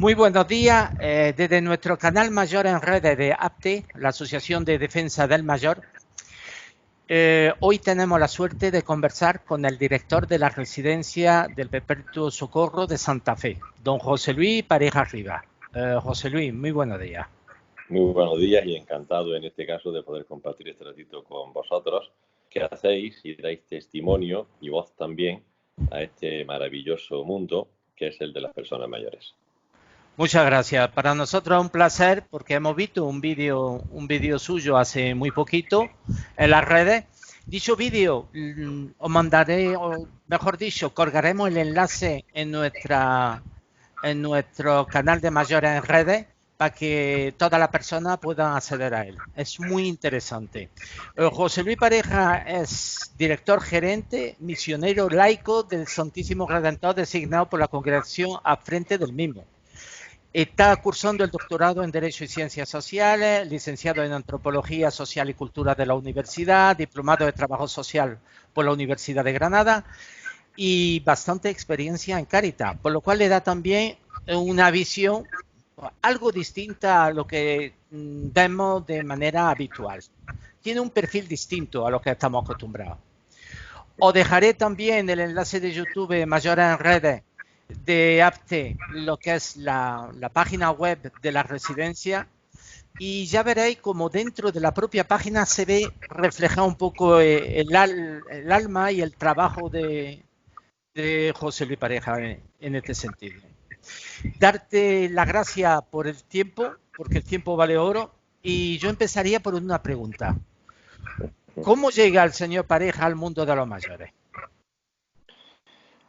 Muy buenos días. Desde nuestro canal mayor en redes de APTE, la Asociación de Defensa del Mayor, hoy tenemos la suerte de conversar con el director de la residencia del Perpetuo Socorro de Santa Fe, don José Luis Pareja Rivas. José Luis, muy buenos días. Muy buenos días y encantado en este caso de poder compartir este ratito con vosotros, que hacéis y dais testimonio y voz también a este maravilloso mundo que es el de las personas mayores. Muchas gracias. Para nosotros es un placer porque hemos visto un vídeo suyo hace muy poquito en las redes. Dicho vídeo os mandaré, o mejor dicho, colgaremos el enlace en nuestro canal de mayores en redes para que todas las personas puedan acceder a él. Es muy interesante. José Luis Pareja es director gerente, misionero laico del Santísimo Redentor designado por la congregación al frente del mismo. Está cursando el doctorado en Derecho y Ciencias Sociales, licenciado en Antropología Social y Cultura de la Universidad, diplomado de Trabajo Social por la Universidad de Granada y bastante experiencia en Cáritas, por lo cual le da también una visión algo distinta a lo que vemos de manera habitual. Tiene un perfil distinto a lo que estamos acostumbrados. Os dejaré también el enlace de YouTube Mayores en Redes de APTE, lo que es la página web de la residencia, y ya veréis como dentro de la propia página se ve reflejado un poco el alma y el trabajo de José Luis Pareja en este sentido. Darte la gracia por el tiempo, porque el tiempo vale oro, y yo empezaría por una pregunta. ¿Cómo llega el señor Pareja al mundo de los mayores?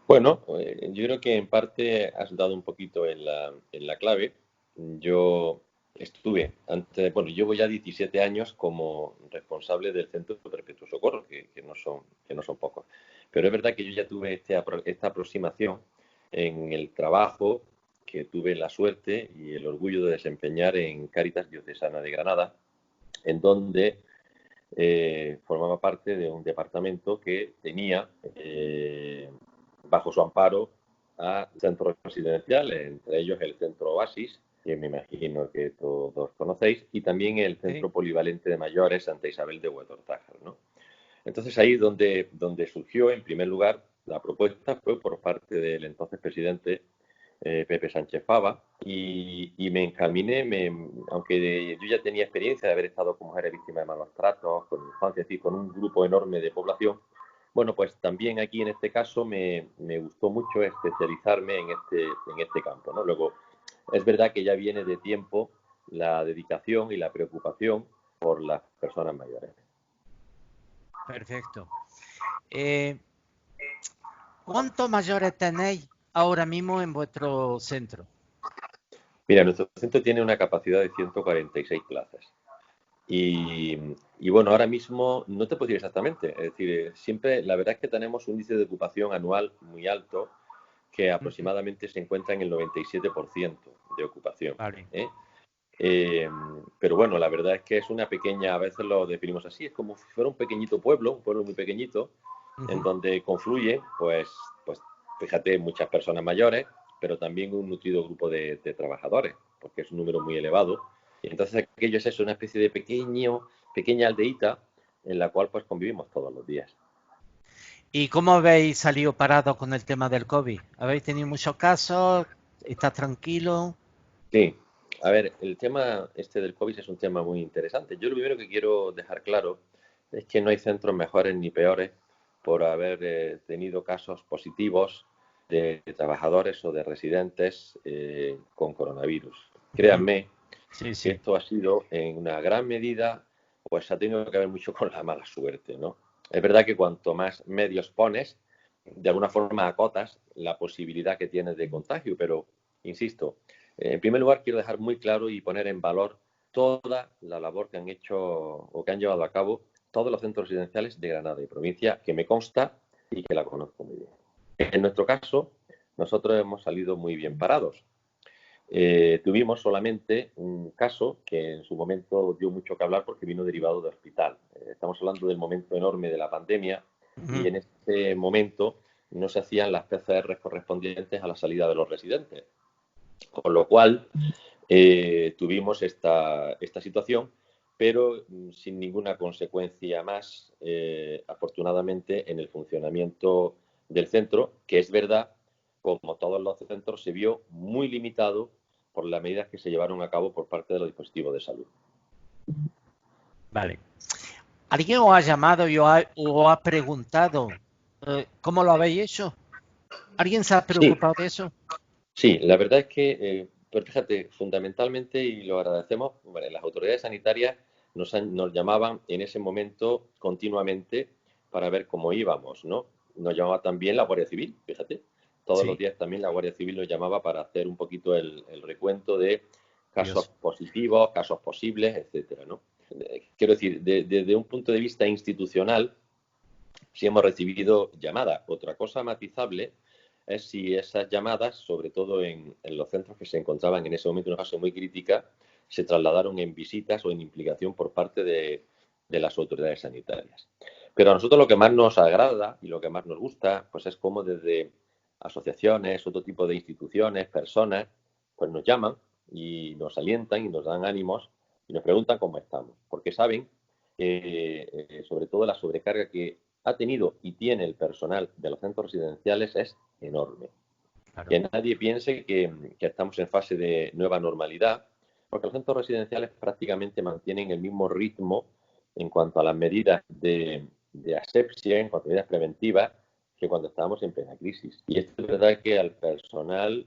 Bueno, yo creo que en parte has dado un poquito en la clave. Yo estuve llevo ya 17 años como responsable del Centro de Perpetuo Socorro, que no son pocos. Pero es verdad que yo ya tuve esta aproximación en el trabajo que tuve la suerte y el orgullo de desempeñar en Cáritas Diocesana de Granada, en donde formaba parte de un departamento que tenía bajo su amparo a centros residenciales, entre ellos el Centro Oasis, que me imagino que todos conocéis, y también el Centro Polivalente de Mayores Santa Isabel de Huetortájar, ¿no? Entonces ahí donde surgió, en primer lugar, la propuesta fue por parte del entonces presidente Pepe Sánchez Fava, y me encaminé, aunque yo ya tenía experiencia de haber estado con mujeres víctimas de malos tratos, con infancia, es decir, con un grupo enorme de población. Bueno, pues también aquí en este caso me gustó mucho especializarme en este campo, ¿no? Luego, es verdad que ya viene de tiempo la dedicación y la preocupación por las personas mayores. Perfecto. ¿Cuántos mayores tenéis ahora mismo en vuestro centro? Mira, nuestro centro tiene una capacidad de 146 plazas. Y bueno, ahora mismo no te puedo decir exactamente. Es decir, siempre, la verdad es que tenemos un índice de ocupación anual muy alto, que aproximadamente se encuentra en el 97% de ocupación. Vale. Pero bueno, la verdad es que es una pequeña, a veces lo definimos así, es como si fuera un pequeñito pueblo, un pueblo muy pequeñito, en donde confluye, pues fíjate, muchas personas mayores, pero también un nutrido grupo de trabajadores, porque es un número muy elevado. Y entonces aquello es eso, una especie de pequeña aldeíta en la cual pues convivimos todos los días. ¿Y cómo habéis salido parados con el tema del COVID? ¿Habéis tenido muchos casos? ¿Estás tranquilo? Sí, a ver, el tema del COVID es un tema muy interesante. Yo lo primero que quiero dejar claro es que no hay centros mejores ni peores por haber tenido casos positivos de trabajadores o de residentes con coronavirus. Créanme que esto ha sido en una gran medida, pues ha tenido que ver mucho con la mala suerte, ¿no? Es verdad que cuanto más medios pones, de alguna forma acotas la posibilidad que tienes de contagio, pero, insisto, en primer lugar quiero dejar muy claro y poner en valor toda la labor que han hecho o que han llevado a cabo todos los centros residenciales de Granada y provincia, que me consta y que la conozco muy bien. En nuestro caso, nosotros hemos salido muy bien parados. Tuvimos solamente un caso que en su momento dio mucho que hablar porque vino derivado de hospital. Estamos hablando del momento enorme de la pandemia y en este momento no se hacían las PCR correspondientes a la salida de los residentes. Con lo cual, tuvimos esta situación, pero sin ninguna consecuencia más, afortunadamente, en el funcionamiento del centro, que es verdad, como todos los centros, se vio muy limitado por las medidas que se llevaron a cabo por parte de los dispositivos de salud. Vale. ¿Alguien os ha llamado y os ha preguntado cómo lo habéis hecho? ¿Alguien se ha Sí, preocupado de eso? sí, la verdad es que, pero fíjate, fundamentalmente, y lo agradecemos, bueno, las autoridades sanitarias nos llamaban en ese momento continuamente para ver cómo íbamos, ¿no? Nos llamaba también la Guardia Civil, fíjate. Todos los Sí, días también la Guardia Civil nos llamaba para hacer un poquito el recuento de casos curioso. positivos, casos posibles, etcétera, ¿no? Quiero decir, desde un punto de vista institucional, sí hemos recibido llamadas. Otra cosa matizable es si esas llamadas, sobre todo en los centros que se encontraban en ese momento en una fase muy crítica, se trasladaron en visitas o en implicación por parte de las autoridades sanitarias. Pero a nosotros lo que más nos agrada y lo que más nos gusta, pues es cómo desde asociaciones, otro tipo de instituciones, personas, pues nos llaman y nos alientan y nos dan ánimos y nos preguntan cómo estamos, porque saben que sobre todo la sobrecarga que ha tenido y tiene el personal de los centros residenciales es enorme. Claro. Que nadie piense que estamos en fase de nueva normalidad, porque los centros residenciales prácticamente mantienen el mismo ritmo en cuanto a las medidas de asepsia, en cuanto a medidas preventivas, que cuando estábamos en plena crisis. Y esto es verdad que al personal,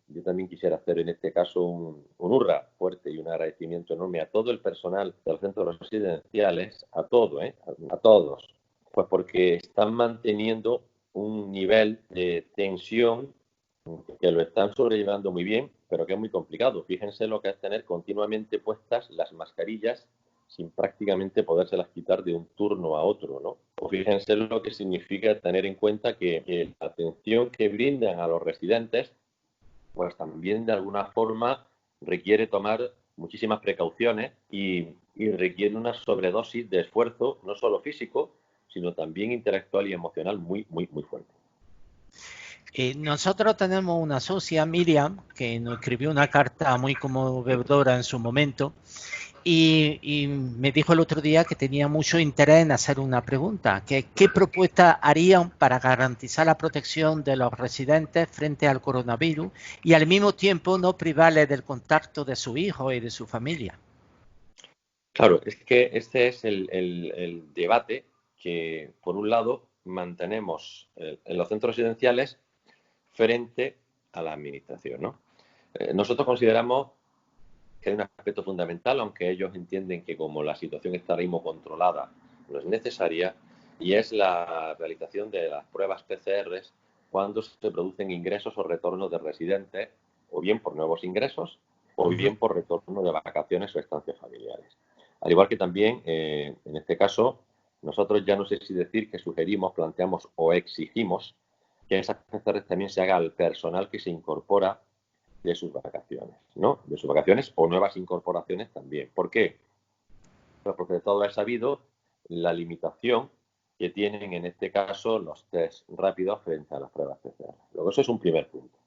yo también quisiera hacer en este caso un hurra fuerte y un agradecimiento enorme a todo el personal de los centros residenciales, a todos, pues porque están manteniendo un nivel de tensión que lo están sobrellevando muy bien, pero que es muy complicado. Fíjense lo que es tener continuamente puestas las mascarillas sin prácticamente podérselas quitar de un turno a otro, ¿no? O fíjense lo que significa tener en cuenta que la atención que brindan a los residentes, pues también de alguna forma requiere tomar muchísimas precauciones y requiere una sobredosis de esfuerzo, no solo físico, sino también intelectual y emocional muy, muy, muy fuerte. Nosotros tenemos una socia, Miriam, que nos escribió una carta muy conmovedora en su momento y me dijo el otro día que tenía mucho interés en hacer una pregunta, que qué propuesta harían para garantizar la protección de los residentes frente al coronavirus y al mismo tiempo no privarles del contacto de su hijo y de su familia. Claro, es que este es el debate que, por un lado, mantenemos en los centros residenciales frente a la administración, ¿no? Nosotros consideramos que hay un aspecto fundamental, aunque ellos entienden que como la situación está ahora mismo controlada, no es necesaria, y es la realización de las pruebas PCR cuando se producen ingresos o retornos de residentes, o bien por nuevos ingresos, o bien por retorno de vacaciones o estancias familiares. Al igual que también, en este caso, nosotros ya no sé si decir que sugerimos, planteamos o exigimos que esas PCR también se haga al personal que se incorpora de sus vacaciones, ¿no? De sus vacaciones o nuevas incorporaciones también. ¿Por qué? Pues porque de todo es sabido la limitación que tienen en este caso los test rápidos frente a las pruebas PCR. Luego, eso es un primer punto.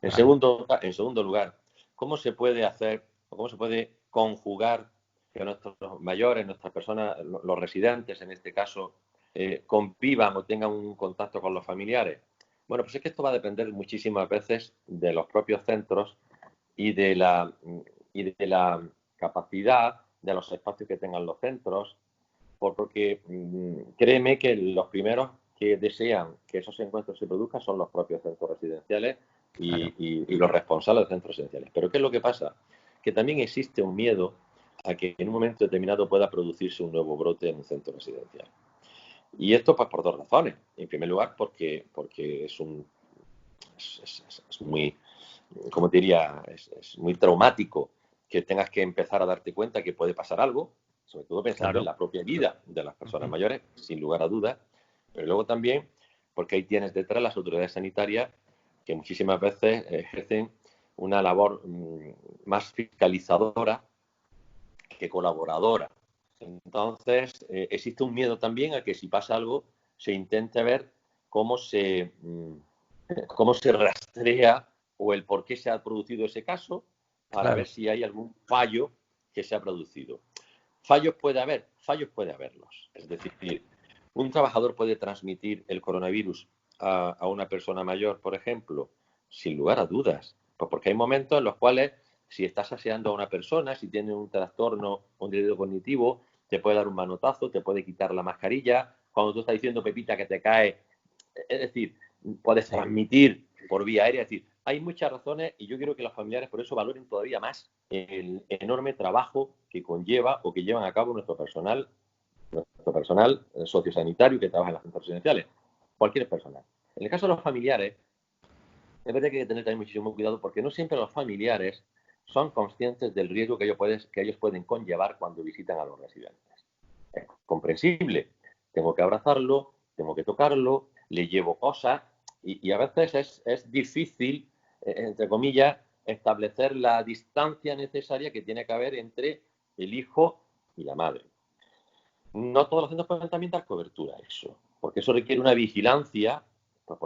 Claro. En segundo lugar, ¿cómo se puede hacer o cómo se puede conjugar que nuestros mayores, nuestras personas, los residentes en este caso, convivan o tengan un contacto con los familiares? Bueno, pues es que esto va a depender muchísimas veces de los propios centros y de la capacidad de los espacios que tengan los centros, porque créeme que los primeros que desean que esos encuentros se produzcan son los propios centros residenciales Claro. y los responsables de centros residenciales. Pero ¿qué es lo que pasa? Que también existe un miedo a que en un momento determinado pueda producirse un nuevo brote en un centro residencial. Y esto pues por dos razones. En primer lugar, porque es muy, como diría, es muy traumático que tengas que empezar a darte cuenta que puede pasar algo, sobre todo pensando en Claro. la propia vida de las personas Ujú. mayores, sin lugar a dudas, pero luego también porque ahí tienes detrás las autoridades sanitarias que muchísimas veces ejercen una labor más fiscalizadora que colaboradora. Entonces, existe un miedo también a que si pasa algo, se intente ver cómo se rastrea o el por qué se ha producido ese caso para ver si hay algún fallo que se ha producido. Fallos puede haberlos. Es decir, un trabajador puede transmitir el coronavirus a una persona mayor, por ejemplo, sin lugar a dudas. Pues porque hay momentos en los cuales, si estás aseando a una persona, si tiene un trastorno, un deterioro cognitivo, te puede dar un manotazo, te puede quitar la mascarilla. Cuando tú estás diciendo, Pepita, que te cae, es decir, puedes transmitir por vía aérea. Es decir, hay muchas razones y yo quiero que los familiares por eso valoren todavía más el enorme trabajo que conlleva o que llevan a cabo nuestro personal sociosanitario que trabaja en las centros residenciales. Cualquier personal. En el caso de los familiares, es verdad que hay que tener también muchísimo cuidado porque no siempre los familiares son conscientes del riesgo que ellos pueden conllevar cuando visitan a los residentes. Es comprensible. Tengo que abrazarlo, tengo que tocarlo, le llevo cosas y a veces es difícil, entre comillas, establecer la distancia necesaria que tiene que haber entre el hijo y la madre. No todos los centros pueden también dar cobertura a eso, porque eso requiere una vigilancia, pues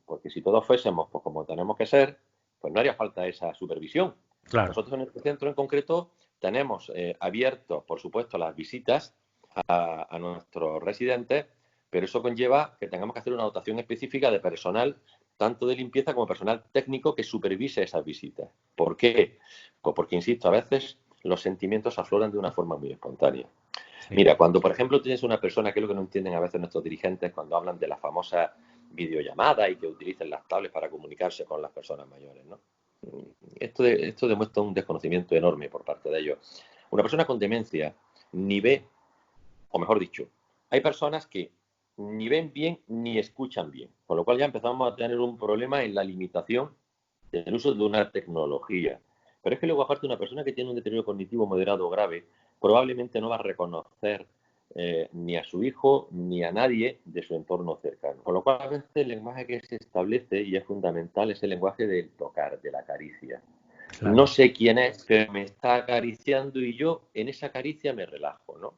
porque si todos fuésemos pues como tenemos que ser, pues no haría falta esa supervisión. Claro. Nosotros en este centro en concreto tenemos abiertos, por supuesto, las visitas a nuestros residentes, pero eso conlleva que tengamos que hacer una dotación específica de personal, tanto de limpieza como personal técnico que supervise esas visitas. ¿Por qué? Pues porque, insisto, a veces los sentimientos afloran de una forma muy espontánea. Sí. Mira, cuando, por ejemplo, tienes una persona, que es lo que no entienden a veces nuestros dirigentes cuando hablan de la famosa videollamada y que utilicen las tablets para comunicarse con las personas mayores, ¿no? Esto demuestra un desconocimiento enorme por parte de ellos. Una persona con demencia ni ve, o mejor dicho, hay personas que ni ven bien ni escuchan bien, con lo cual ya empezamos a tener un problema en la limitación del uso de una tecnología. Pero es que luego, aparte, una persona que tiene un deterioro cognitivo moderado o grave probablemente no va a reconocer ni a su hijo ni a nadie de su entorno cercano. Con lo cual, a veces el lenguaje que se establece, y es fundamental, es el lenguaje del tocar, de la caricia. Claro. No sé quién es, pero me está acariciando y yo en esa caricia me relajo, ¿no?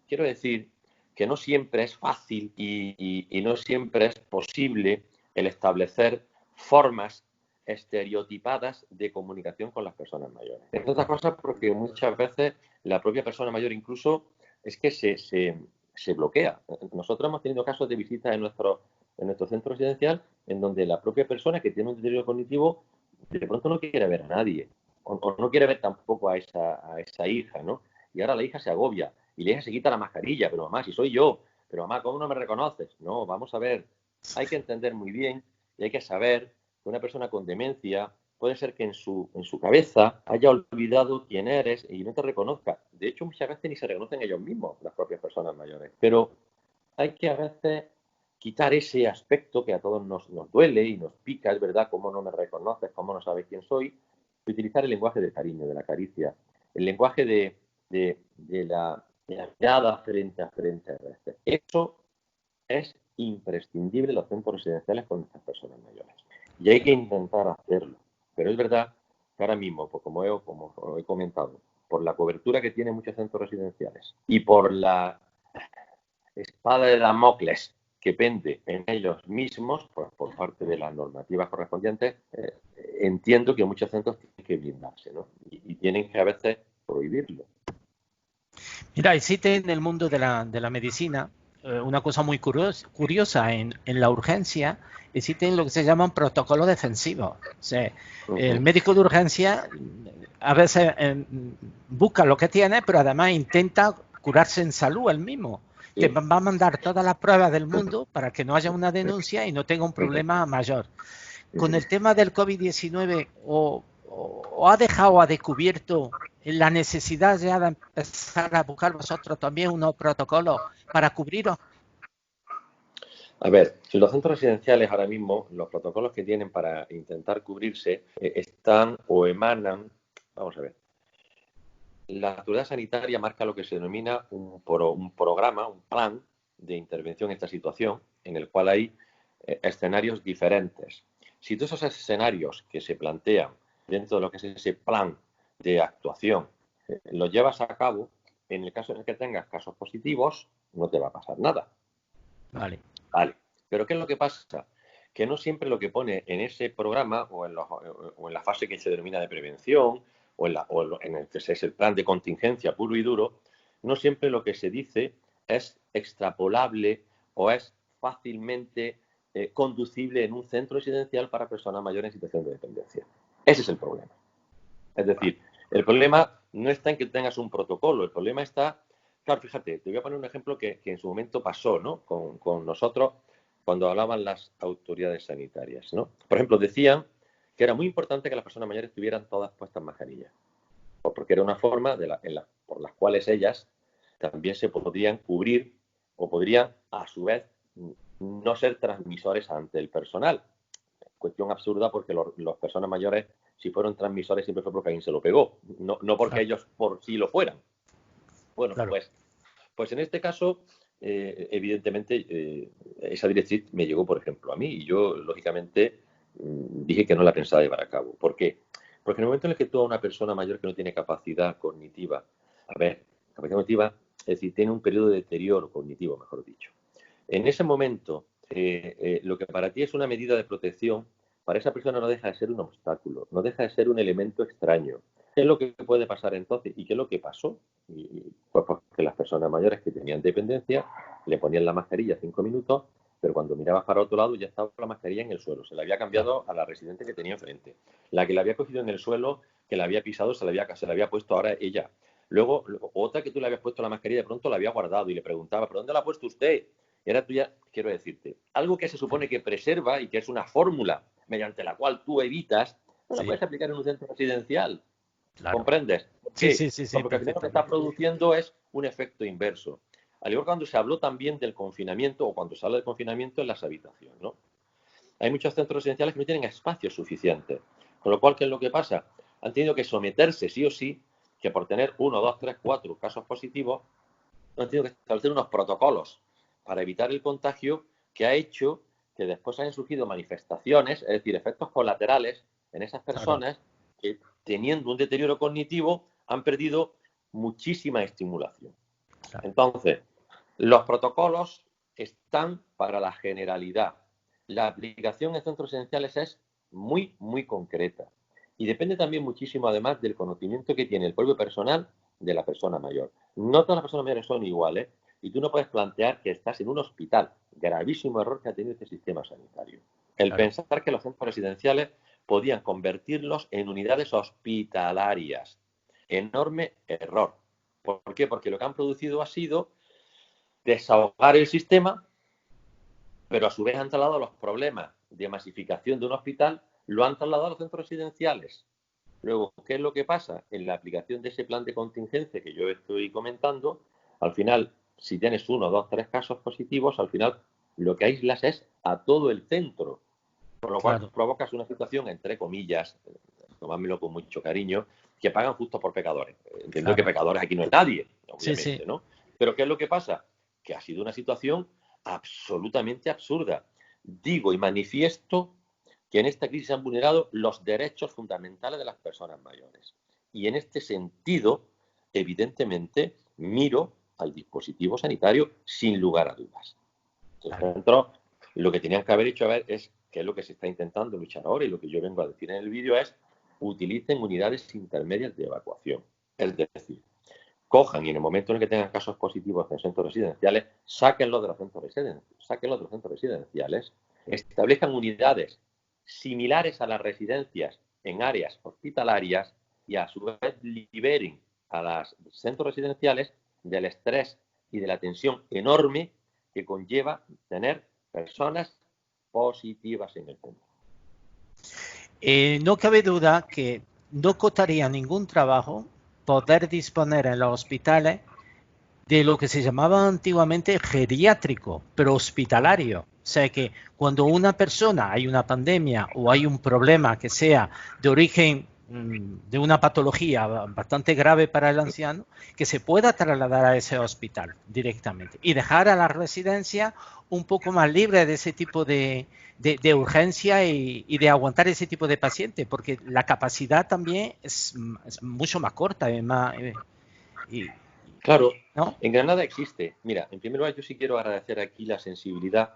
Quiero decir que no siempre es fácil y no siempre es posible el establecer formas estereotipadas de comunicación con las personas mayores. Entre otras cosas porque muchas veces la propia persona mayor incluso es que se bloquea. Nosotros hemos tenido casos de visitas en nuestro centro residencial en donde la propia persona que tiene un deterioro cognitivo de pronto no quiere ver a nadie o no quiere ver tampoco a esa hija, ¿no? Y ahora la hija se agobia y la hija se quita la mascarilla, pero mamá, si soy yo, pero mamá, ¿cómo no me reconoces? No, vamos a ver, hay que entender muy bien y hay que saber que una persona con demencia puede ser que en su cabeza haya olvidado quién eres y no te reconozca. De hecho, muchas veces ni se reconocen ellos mismos, las propias personas mayores. Pero hay que a veces quitar ese aspecto que a todos nos duele y nos pica, es verdad, cómo no me reconoces, cómo no sabes quién soy, y utilizar el lenguaje del cariño, de la caricia, el lenguaje de la mirada frente a frente. Eso es imprescindible en los centros residenciales con estas personas mayores. Y hay que intentar hacerlo. Pero es verdad que ahora mismo, pues como he comentado, por la cobertura que tienen muchos centros residenciales y por la espada de Damocles que pende en ellos mismos, pues por parte de las normativas correspondientes, entiendo que muchos centros tienen que blindarse, ¿no? Y tienen que a veces prohibirlo. Mira, existe en el mundo de la medicina una cosa muy curiosa. En la urgencia existen lo que se llaman protocolos defensivos. O sea, el médico de urgencia a veces busca lo que tiene, pero además intenta curarse en salud él mismo. Te va a mandar todas las pruebas del mundo para que no haya una denuncia y no tenga un problema mayor. Con el tema del COVID-19, o ha dejado a descubierto la necesidad ya de empezar a buscar vosotros también unos protocolos para cubriros. A ver, los centros residenciales ahora mismo, los protocolos que tienen para intentar cubrirse están o emanan, vamos a ver, la autoridad sanitaria marca lo que se denomina un programa, un plan de intervención en esta situación, en el cual hay escenarios diferentes. Si todos esos escenarios que se plantean dentro de lo que es ese plan de actuación los llevas a cabo, en el caso en el que tengas casos positivos, no te va a pasar nada. Vale. Pero ¿qué es lo que pasa? que no siempre lo que pone en ese programa o en la fase que se denomina de prevención o en el que es el plan de contingencia puro y duro, no siempre lo que se dice es extrapolable o es fácilmente conducible en un centro residencial para personas mayores en situación de dependencia. Ese es el problema. Es decir, el problema no está en que tengas un protocolo, el problema está, claro, fíjate, te voy a poner un ejemplo que en su momento pasó, ¿no? Con nosotros cuando hablaban las autoridades sanitarias, ¿no? Por ejemplo, decían que era muy importante que las personas mayores tuvieran todas puestas mascarillas, porque era una forma por las cuales ellas también se podrían cubrir o podrían, a su vez, no ser transmisores ante el personal. Cuestión absurda porque las personas mayores, si fueron transmisores, siempre fue porque alguien se lo pegó, no porque ellos por sí lo fueran. Bueno, pues en este caso, evidentemente, esa directriz me llegó, por ejemplo, a mí y yo, lógicamente, dije que no la pensaba llevar a cabo. ¿Por qué? Porque en el momento en el que tú a una persona mayor que no tiene capacidad cognitiva, capacidad cognitiva, es decir, tiene un periodo de deterioro cognitivo, mejor dicho. En ese momento, lo que para ti es una medida de protección, para esa persona no deja de ser un obstáculo, no deja de ser un elemento extraño. ¿Qué es lo que puede pasar entonces? ¿Y qué es lo que pasó? Pues porque las personas mayores que tenían dependencia le ponían la mascarilla 5 minutos, pero cuando mirabas para otro lado ya estaba la mascarilla en el suelo. Se la había cambiado a la residente que tenía enfrente. La que la había cogido en el suelo, que la había pisado, se la había puesto ahora ella. Luego, otra que tú le habías puesto la mascarilla, de pronto la había guardado y le preguntaba, ¿pero dónde la ha puesto usted? Y ahora tú ya, quiero decirte, algo que se supone que preserva y que es una fórmula mediante la cual tú evitas, no la puedes aplicar en un centro residencial. Claro. ¿Comprendes? ¿Por Sí, qué? sí, sí, sí, Porque al final lo que está produciendo es un efecto inverso. Al igual que cuando se habló también del confinamiento o cuando se habla del confinamiento en las habitaciones, ¿no? Hay muchos centros residenciales que no tienen espacio suficiente. Con lo cual, ¿qué es lo que pasa? Han tenido que someterse sí o sí, que por tener 1, 2, 3, 4 casos positivos, han tenido que establecer unos protocolos para evitar el contagio que ha hecho que después hayan surgido manifestaciones, es decir, efectos colaterales en esas personas que, teniendo un deterioro cognitivo, han perdido muchísima estimulación. Entonces, los protocolos están para la generalidad. La aplicación en centros esenciales es muy, muy concreta. Y depende también muchísimo, además, del conocimiento que tiene el propio personal de la persona mayor. No todas las personas mayores son iguales y tú no puedes plantear que estás en un hospital. Gravísimo error que ha tenido este sistema sanitario. El pensar que los centros residenciales podían convertirlos en unidades hospitalarias. Enorme error. ¿Por qué? Porque lo que han producido ha sido desahogar el sistema, pero a su vez han trasladado los problemas de masificación de un hospital, lo han trasladado a los centros residenciales. Luego, ¿qué es lo que pasa? En la aplicación de ese plan de contingencia que yo estoy comentando, al final, si tienes 1, 2, 3 casos positivos, al final lo que aíslas es a todo el centro, por lo cual provocas una situación, entre comillas, tomádmelo con mucho cariño, que pagan justo por pecadores. Entiendo que pecadores aquí no es nadie, obviamente, ¿no? Pero ¿qué es lo que pasa? Que ha sido una situación absolutamente absurda. Digo y manifiesto que en esta crisis se han vulnerado los derechos fundamentales de las personas mayores. Y en este sentido, evidentemente, miro al dispositivo sanitario sin lugar a dudas. Los centros, lo que tenían que haber hecho es, que es lo que se está intentando luchar ahora y lo que yo vengo a decir en el vídeo es, utilicen unidades intermedias de evacuación. Es decir, cojan y en el momento en el que tengan casos positivos en centros residenciales, sáquenlos de los centros residenciales, establezcan unidades similares a las residencias en áreas hospitalarias y a su vez liberen a los centros residenciales del estrés y de la tensión enorme que conlleva tener personas positivas en el centro. No cabe duda que no costaría ningún trabajo poder disponer en los hospitales de lo que se llamaba antiguamente geriátrico, pero hospitalario. O sea que cuando una persona, hay una pandemia o hay un problema que sea de origen de una patología bastante grave para el anciano, que se pueda trasladar a ese hospital directamente y dejar a la residencia un poco más libre de ese tipo de urgencia y de aguantar ese tipo de paciente, porque la capacidad también es mucho más corta. Claro, ¿no? En Granada existe. Mira, en primer lugar yo sí quiero agradecer aquí la sensibilidad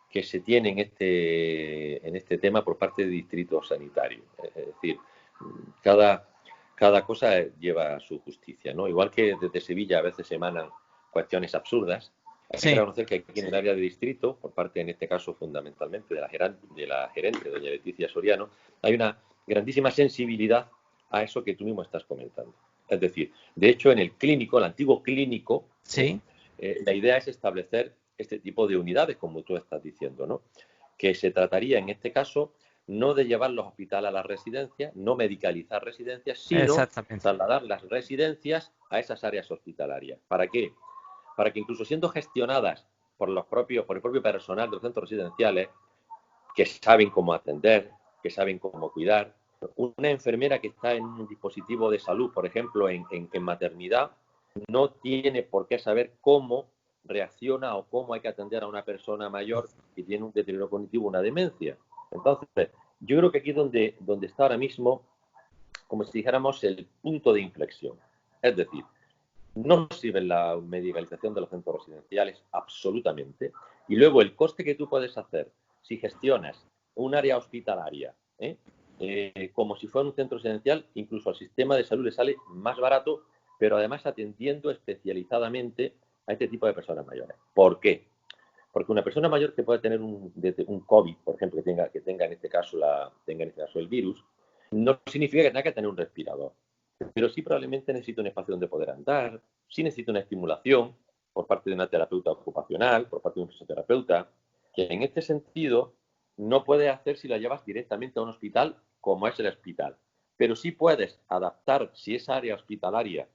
que se tiene en este tema por parte de distritos sanitarios. Es decir, cada cosa lleva su justicia, ¿no? Igual que desde Sevilla a veces emanan cuestiones absurdas, hay que reconocer que aquí en el área de distrito, por parte, en este caso, fundamentalmente de la gerente, doña Leticia Soriano, hay una grandísima sensibilidad a eso que tú mismo estás comentando. Es decir, de hecho, en el clínico, el antiguo clínico, la idea es establecer este tipo de unidades, como tú estás diciendo, ¿no? Que se trataría, en este caso, no de llevar los hospitales a las residencias, no medicalizar residencias, sino trasladar las residencias a esas áreas hospitalarias. ¿Para qué? Para que incluso siendo gestionadas por el propio personal de los centros residenciales, que saben cómo atender, que saben cómo cuidar, una enfermera que está en un dispositivo de salud, por ejemplo, en maternidad, no tiene por qué saber cómo reacciona o cómo hay que atender a una persona mayor que tiene un deterioro cognitivo, una demencia. Entonces, yo creo que aquí es donde está ahora mismo, como si dijéramos, el punto de inflexión. Es decir, no sirve la medicalización de los centros residenciales absolutamente. Y luego el coste que tú puedes hacer si gestionas un área hospitalaria, como si fuera un centro residencial, incluso al sistema de salud le sale más barato, pero además atendiendo especializadamente a este tipo de personas mayores. ¿Por qué? Porque una persona mayor que pueda tener un COVID, por ejemplo, que tenga en este caso el virus, no significa que tenga que tener un respirador. Pero sí probablemente necesita un espacio donde poder andar, sí necesita una estimulación por parte de una terapeuta ocupacional, por parte de un fisioterapeuta, que en este sentido no puedes hacer si la llevas directamente a un hospital como es el hospital. Pero sí puedes adaptar, si esa área hospitalaria,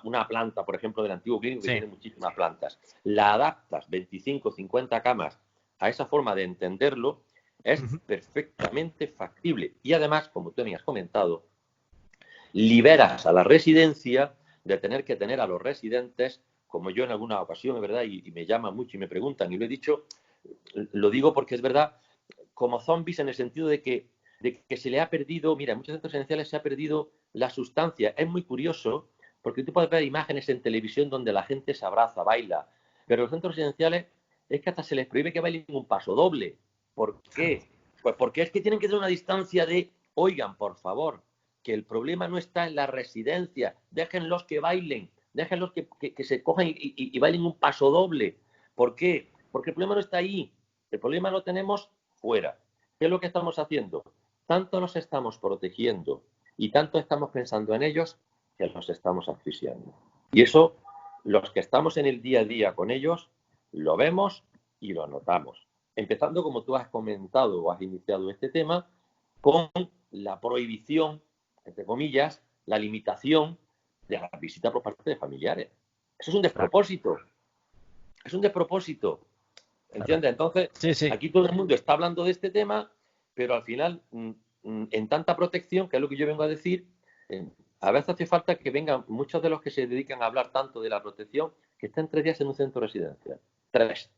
una planta, por ejemplo, del antiguo clínico, que tiene muchísimas plantas, la adaptas 25, 50 camas a esa forma de entenderlo, es perfectamente factible. Y además, como tú me has comentado, liberas a la residencia de tener que tener a los residentes, como yo en alguna ocasión, es verdad, y me llaman mucho y me preguntan, y lo he dicho, lo digo porque es verdad, como zombies en el sentido de que se le ha perdido, mira, en muchos centros residenciales se ha perdido la sustancia. Es muy curioso, porque tú puedes ver imágenes en televisión donde la gente se abraza, baila, pero en los centros residenciales es que hasta se les prohíbe que bailen un paso doble. ¿Por qué? Pues porque es que tienen que tener una distancia de, oigan, por favor, que el problema no está en la residencia, déjenlos que bailen, déjenlos que se cojan y bailen un paso doble. ¿Por qué? Porque el problema no está ahí, el problema lo tenemos fuera. ¿Qué es lo que estamos haciendo? Tanto los estamos protegiendo y tanto estamos pensando en ellos que los estamos asfixiando. Y eso, los que estamos en el día a día con ellos, lo vemos y lo notamos. Empezando, como tú has comentado o has iniciado este tema, con la prohibición, entre comillas, la limitación de la visita por parte de familiares. Eso es un despropósito. Es un despropósito. ¿Entiendes? Entonces, aquí todo el mundo está hablando de este tema, pero al final, en tanta protección, que es lo que yo vengo a decir, a veces hace falta que vengan muchos de los que se dedican a hablar tanto de la protección, que estén 3 días en un centro residencial. 3.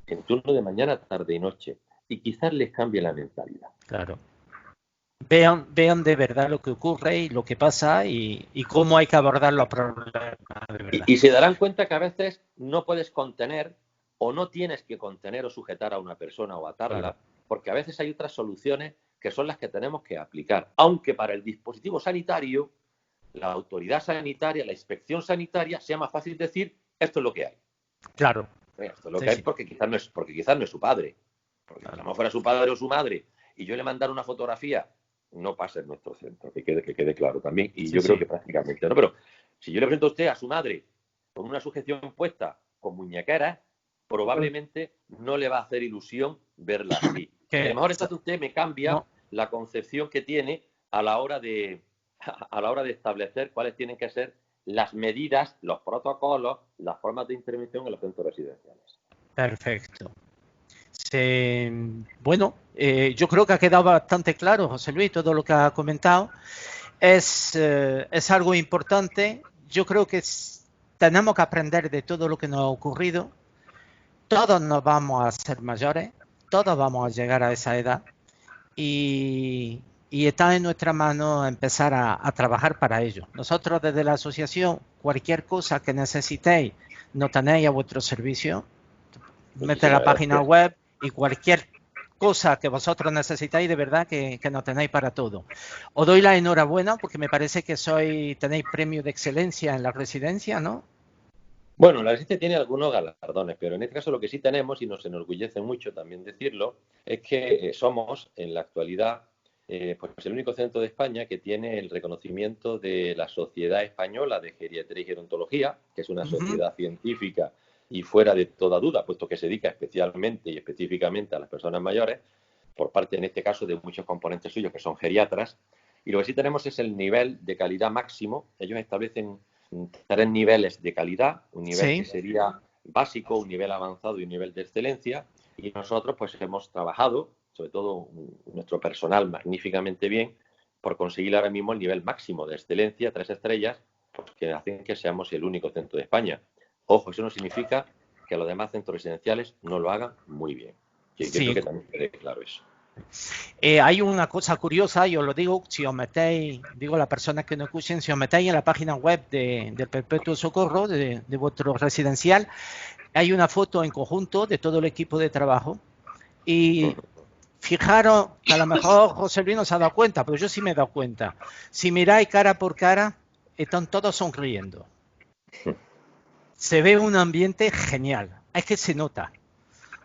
En turno de mañana, tarde y noche. Y quizás les cambie la mentalidad. Claro. Vean de verdad lo que ocurre y lo que pasa y cómo hay que abordar los problemas de verdad. Y se darán cuenta que a veces no puedes contener o no tienes que contener o sujetar a una persona o atarla, porque a veces hay otras soluciones que son las que tenemos que aplicar. Aunque para el dispositivo sanitario, la autoridad sanitaria, la inspección sanitaria, sea más fácil decir, esto es lo que hay. Claro. Esto es lo que hay porque quizás no es su padre. Porque si a lo mejor fuera su padre o su madre y yo le mandara una fotografía, no pasa en nuestro centro, que quede claro también. Y yo creo que prácticamente no. Pero si yo le presento a usted a su madre con una sujeción puesta con muñequeras, probablemente no le va a hacer ilusión verla así. A lo mejor entonces usted me cambia la concepción que tiene a la hora de establecer cuáles tienen que ser las medidas, los protocolos, las formas de intervención en los centros residenciales. Perfecto. Bueno, yo creo que ha quedado bastante claro, José Luis, todo lo que ha comentado. Es algo importante. Yo creo que tenemos que aprender de todo lo que nos ha ocurrido. Todos nos vamos a ser mayores, todos vamos a llegar a esa edad y está en nuestra mano empezar a trabajar para ello. Nosotros desde la asociación, cualquier cosa que necesitéis, nos tenéis a vuestro servicio. mete la página gracias. web y cualquier cosa que vosotros necesitáis, de verdad que nos tenéis para todo. Os doy la enhorabuena porque me parece que tenéis premio de excelencia en la residencia, ¿no? Bueno, la residencia tiene algunos galardones, pero en este caso lo que sí tenemos, y nos enorgullece mucho también decirlo, es que somos en la actualidad pues el único centro de España que tiene el reconocimiento de la Sociedad Española de Geriatría y Gerontología, que es una Ujú. sociedad científica y fuera de toda duda, puesto que se dedica especialmente y específicamente a las personas mayores, por parte en este caso de muchos componentes suyos que son geriatras. Y lo que sí tenemos es el nivel de calidad máximo. Ellos establecen 3 niveles de calidad, un nivel que Sí. sería básico, un nivel avanzado y un nivel de excelencia. Y nosotros pues hemos trabajado, sobre todo nuestro personal magníficamente bien, por conseguir ahora mismo el nivel máximo de excelencia, 3 estrellas, pues, que hacen que seamos el único centro de España. Ojo, eso no significa que los demás centros residenciales no lo hagan muy bien. Que quiero Sí. que también quede claro eso. Hay una cosa curiosa, yo lo digo, si os metéis, digo a las personas que no escuchen, si os metéis en la página web del Perpetuo Socorro, de vuestro residencial, hay una foto en conjunto de todo el equipo de trabajo y fijaros que a lo mejor José Luis no se ha dado cuenta, pero yo sí me he dado cuenta. Si miráis cara por cara, están todos sonriendo. Se ve un ambiente genial, es que se nota.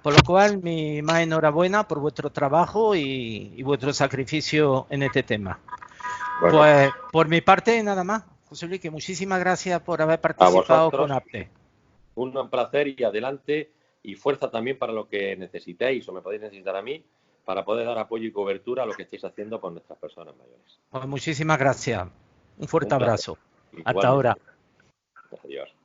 Por lo cual, mi más enhorabuena por vuestro trabajo y vuestro sacrificio en este tema. Bueno, Pues por mi parte, nada más. José Luis, que muchísimas gracias por haber a participado con vosotros APTE. un placer y adelante y fuerza también para lo que necesitéis o me podéis necesitar a mí para poder dar apoyo y cobertura a lo que estáis haciendo con nuestras personas mayores. Pues muchísimas gracias. Un fuerte Un placer. abrazo. Hasta ahora. Igualmente. Adiós.